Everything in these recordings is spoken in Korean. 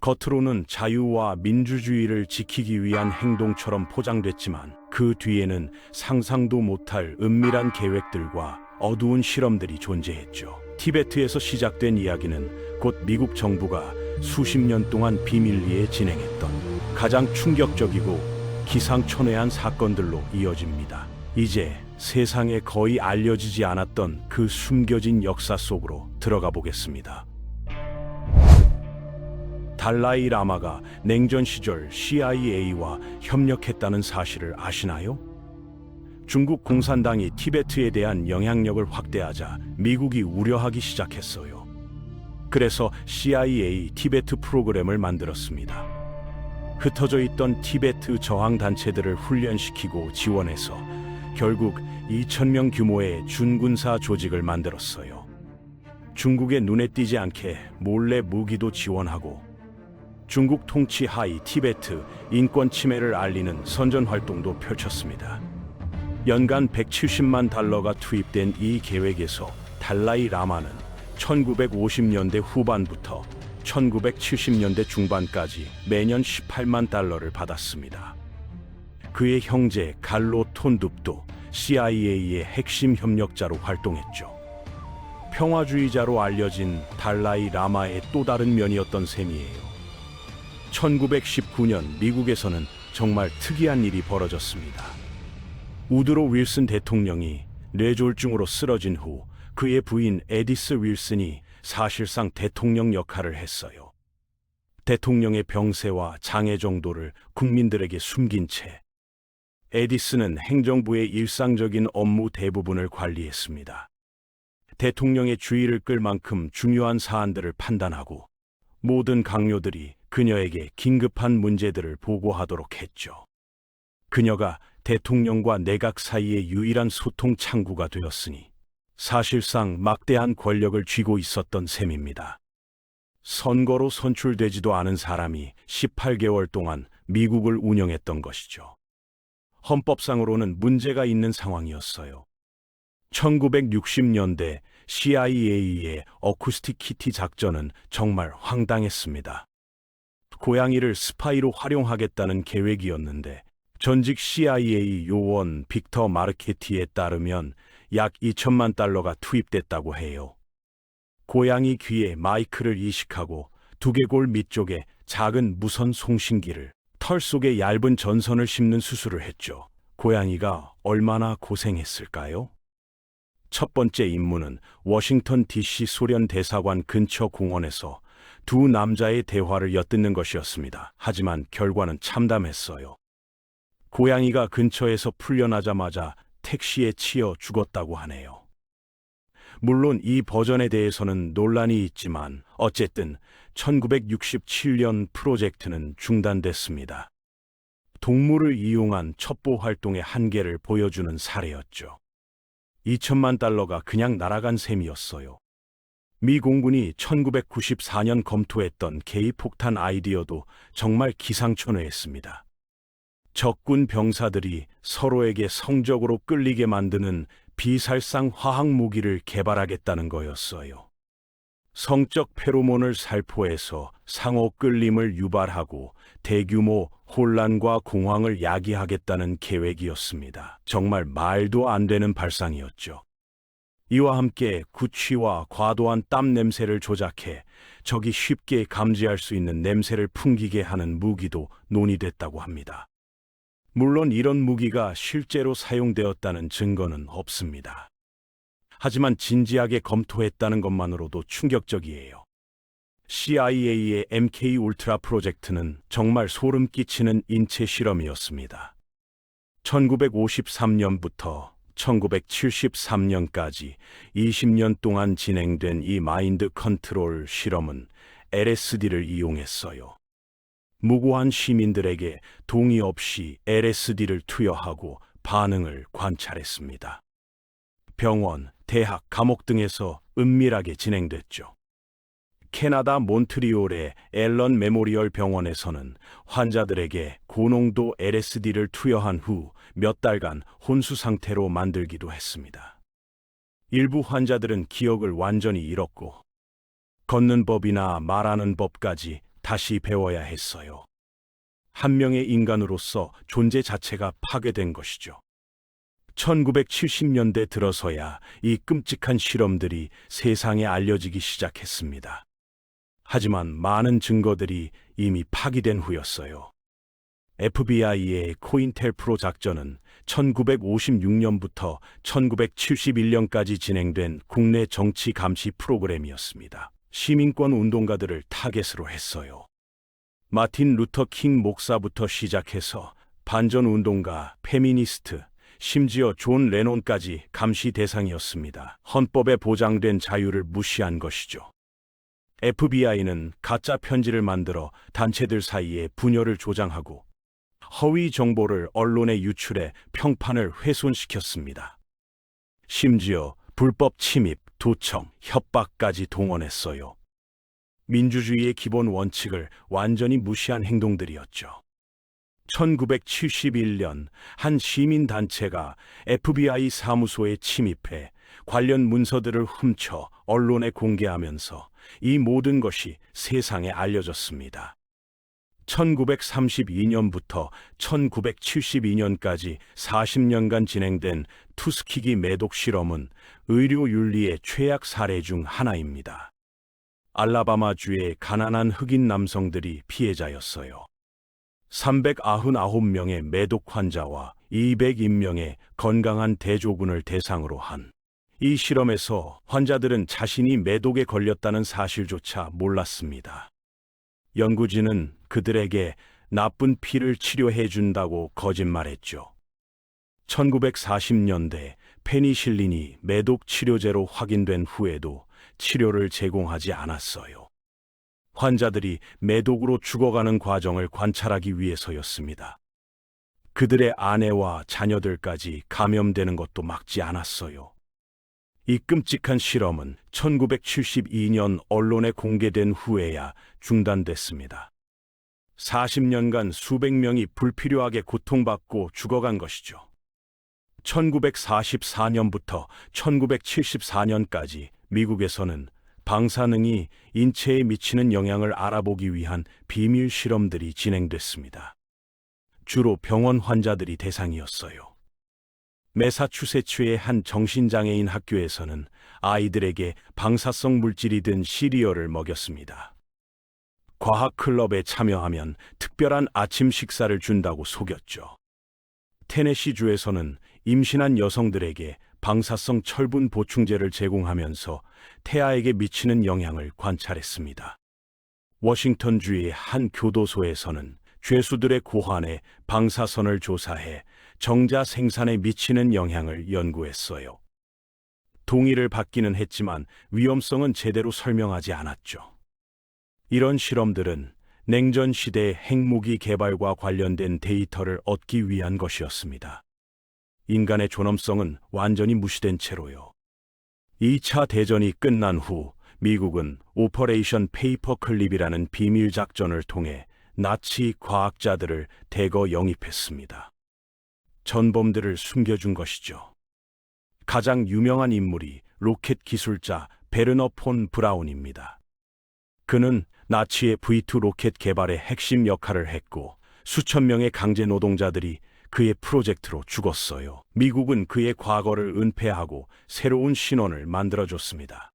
겉으로는 자유와 민주주의를 지키기 위한 행동처럼 포장됐지만 그 뒤에는 상상도 못할 은밀한 계획들과 어두운 실험들이 존재했죠. 티베트에서 시작된 이야기는 곧 미국 정부가 수십 년 동안 비밀리에 진행했던 가장 충격적이고 기상천외한 사건들로 이어집니다. 이제 세상에 거의 알려지지 않았던 그 숨겨진 역사 속으로 들어가 보겠습니다. 달라이 라마가 냉전 시절 CIA와 협력했다는 사실을 아시나요? 중국 공산당이 티베트에 대한 영향력을 확대하자 미국이 우려하기 시작했어요. 그래서 CIA 티베트 프로그램을 만들었습니다. 흩어져 있던 티베트 저항 단체들을 훈련시키고 지원해서 결국 2,000명 규모의 준군사 조직을 만들었어요. 중국의 눈에 띄지 않게 몰래 무기도 지원하고 중국 통치 하의 티베트 인권 침해를 알리는 선전 활동도 펼쳤습니다. 연간 170만 달러가 투입된 이 계획에서 달라이 라마는 1950년대 후반부터 1970년대 중반까지 매년 18만 달러를 받았습니다. 그의 형제 갈로 톤둡도 CIA의 핵심 협력자로 활동했죠. 평화주의자로 알려진 달라이 라마의 또 다른 면이었던 셈이에요. 1919년 미국에서는 정말 특이한 일이 벌어졌습니다. 우드로 윌슨 대통령이 뇌졸중으로 쓰러진 후 그의 부인 에디스 윌슨이 사실상 대통령 역할을 했어요. 대통령의 병세와 장애 정도를 국민들에게 숨긴 채 에디스는 행정부의 일상적인 업무 대부분을 관리했습니다. 대통령의 주의를 끌 만큼 중요한 사안들을 판단하고 모든 강요들이 그녀에게 긴급한 문제들을 보고하도록 했죠. 그녀가 대통령과 내각 사이의 유일한 소통 창구가 되었으니 사실상 막대한 권력을 쥐고 있었던 셈입니다. 선거로 선출되지도 않은 사람이 18개월 동안 미국을 운영했던 것이죠. 헌법상으로는 문제가 있는 상황이었어요. 1960년대 CIA의 어쿠스틱 키티 작전은 정말 황당했습니다. 고양이를 스파이로 활용하겠다는 계획이었는데 전직 CIA 요원 빅터 마르케티에 따르면 약 2천만 달러가 투입됐다고 해요. 고양이 귀에 마이크를 이식하고 두개골 밑쪽에 작은 무선 송신기를, 털 속에 얇은 전선을 심는 수술을 했죠. 고양이가 얼마나 고생했을까요? 첫 번째 임무는 워싱턴 DC 소련 대사관 근처 공원에서 두 남자의 대화를 엿듣는 것이었습니다. 하지만 결과는 참담했어요. 고양이가 근처에서 풀려나자마자 택시에 치여 죽었다고 하네요. 물론 이 버전에 대해서는 논란이 있지만 어쨌든 1967년 프로젝트는 중단됐습니다. 동물을 이용한 첩보 활동의 한계를 보여주는 사례였죠. 2천만 달러가 그냥 날아간 셈이었어요. 미 공군이 1994년 검토했던 개입폭탄 아이디어도 정말 기상천외했습니다. 적군 병사들이 서로에게 성적으로 끌리게 만드는 비살상 화학 무기를 개발하겠다는 거였어요. 성적 페로몬을 살포해서 상호 끌림을 유발하고 대규모 혼란과 공황을 야기하겠다는 계획이었습니다. 정말 말도 안 되는 발상이었죠. 이와 함께 구취와 과도한 땀 냄새를 조작해 적이 쉽게 감지할 수 있는 냄새를 풍기게 하는 무기도 논의됐다고 합니다. 물론 이런 무기가 실제로 사용되었다는 증거는 없습니다. 하지만 진지하게 검토했다는 것만으로도 충격적이에요. CIA의 MK 울트라 프로젝트는 정말 소름 끼치는 인체 실험이었습니다. 1953년부터 1973년까지 20년 동안 진행된 이 마인드 컨트롤 실험은 LSD를 이용했어요. 무고한 시민들에게 동의 없이 LSD를 투여하고 반응을 관찰했습니다. 병원, 대학, 감옥 등에서 은밀하게 진행됐죠. 캐나다 몬트리올의 앨런 메모리얼 병원에서는 환자들에게 고농도 LSD를 투여한 후 몇 달간 혼수 상태로 만들기도 했습니다. 일부 환자들은 기억을 완전히 잃었고 걷는 법이나 말하는 법까지 다시 배워야 했어요. 한 명의 인간으로서 존재 자체가 파괴된 것이죠. 1970년대 들어서야 이 끔찍한 실험들이 세상에 알려지기 시작했습니다. 하지만 많은 증거들이 이미 파기된 후였어요. FBI의 코인텔프로 작전은 1956년부터 1971년까지 진행된 국내 정치 감시 프로그램이었습니다. 시민권 운동가들을 타겟으로 했어요. 마틴 루터 킹 목사부터 시작해서 반전 운동가, 페미니스트, 심지어 존 레논까지 감시 대상이었습니다. 헌법에 보장된 자유를 무시한 것이죠. FBI는 가짜 편지를 만들어 단체들 사이에 분열을 조장하고 허위 정보를 언론에 유출해 평판을 훼손시켰습니다. 심지어 불법 침입, 도청, 협박까지 동원했어요. 민주주의의 기본 원칙을 완전히 무시한 행동들이었죠. 1971년 한 시민단체가 FBI 사무소에 침입해 관련 문서들을 훔쳐 언론에 공개하면서 이 모든 것이 세상에 알려졌습니다. 1932년부터 1972년까지 40년간 진행된 투스키기 매독 실험은 의료 윤리의 최악 사례 중 하나입니다. 알라바마주의 가난한 흑인 남성들이 피해자였어요. 399명의 매독 환자와 201명의 건강한 대조군을 대상으로 한 이 실험에서 환자들은 자신이 매독에 걸렸다는 사실조차 몰랐습니다. 연구진은 그들에게 나쁜 피를 치료해 준다고 거짓말했죠. 1940년대 페니실린이 매독 치료제로 확인된 후에도 치료를 제공하지 않았어요. 환자들이 매독으로 죽어가는 과정을 관찰하기 위해서였습니다. 그들의 아내와 자녀들까지 감염되는 것도 막지 않았어요. 이 끔찍한 실험은 1972년 언론에 공개된 후에야 중단됐습니다. 40년간 수백 명이 불필요하게 고통받고 죽어간 것이죠. 1944년부터 1974년까지 미국에서는 방사능이 인체에 미치는 영향을 알아보기 위한 비밀 실험들이 진행됐습니다. 주로 병원 환자들이 대상이었어요. 매사추세츠의 한 정신장애인 학교에서는 아이들에게 방사성 물질이 든 시리얼을 먹였습니다. 과학 클럽에 참여하면 특별한 아침 식사를 준다고 속였죠. 테네시주에서는 임신한 여성들에게 방사성 철분 보충제를 제공하면서 태아에게 미치는 영향을 관찰했습니다. 워싱턴주의 한 교도소에서는 죄수들의 고환에 방사선을 조사해 정자 생산에 미치는 영향을 연구했어요. 동의를 받기는 했지만 위험성은 제대로 설명하지 않았죠. 이런 실험들은 냉전 시대의 핵무기 개발과 관련된 데이터를 얻기 위한 것이었습니다. 인간의 존엄성은 완전히 무시된 채로요. 2차 대전이 끝난 후 미국은 오퍼레이션 페이퍼클립이라는 비밀 작전을 통해 나치 과학자들을 대거 영입했습니다. 전범들을 숨겨준 것이죠. 가장 유명한 인물이 로켓 기술자 베르너 폰 브라운입니다. 그는 나치의 V2 로켓 개발의 핵심 역할을 했고 수천 명의 강제 노동자들이 그의 프로젝트로 죽었어요. 미국은 그의 과거를 은폐하고 새로운 신원을 만들어줬습니다.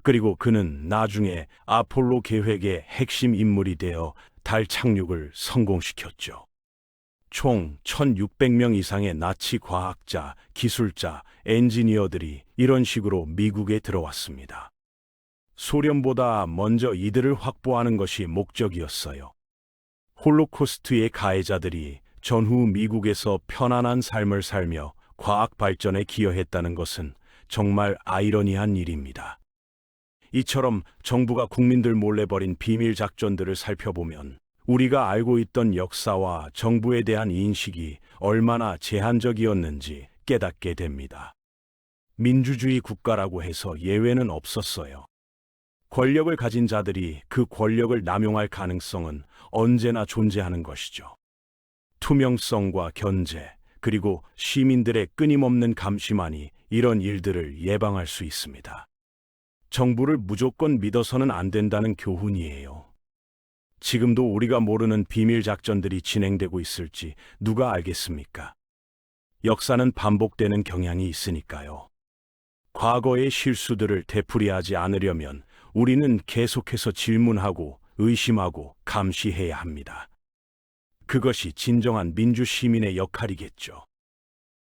그리고 그는 나중에 아폴로 계획의 핵심 인물이 되어 달 착륙을 성공시켰죠. 총 1600명 이상의 나치 과학자, 기술자, 엔지니어들이 이런 식으로 미국에 들어왔습니다. 소련보다 먼저 이들을 확보하는 것이 목적이었어요. 홀로코스트의 가해자들이 전후 미국에서 편안한 삶을 살며 과학 발전에 기여했다는 것은 정말 아이러니한 일입니다. 이처럼 정부가 국민들 몰래 벌인 비밀 작전들을 살펴보면 우리가 알고 있던 역사와 정부에 대한 인식이 얼마나 제한적이었는지 깨닫게 됩니다. 민주주의 국가라고 해서 예외는 없었어요. 권력을 가진 자들이 그 권력을 남용할 가능성은 언제나 존재하는 것이죠. 투명성과 견제, 그리고 시민들의 끊임없는 감시만이 이런 일들을 예방할 수 있습니다. 정부를 무조건 믿어서는 안 된다는 교훈이에요. 지금도 우리가 모르는 비밀 작전들이 진행되고 있을지 누가 알겠습니까? 역사는 반복되는 경향이 있으니까요. 과거의 실수들을 되풀이하지 않으려면 우리는 계속해서 질문하고 의심하고 감시해야 합니다. 그것이 진정한 민주 시민의 역할이겠죠.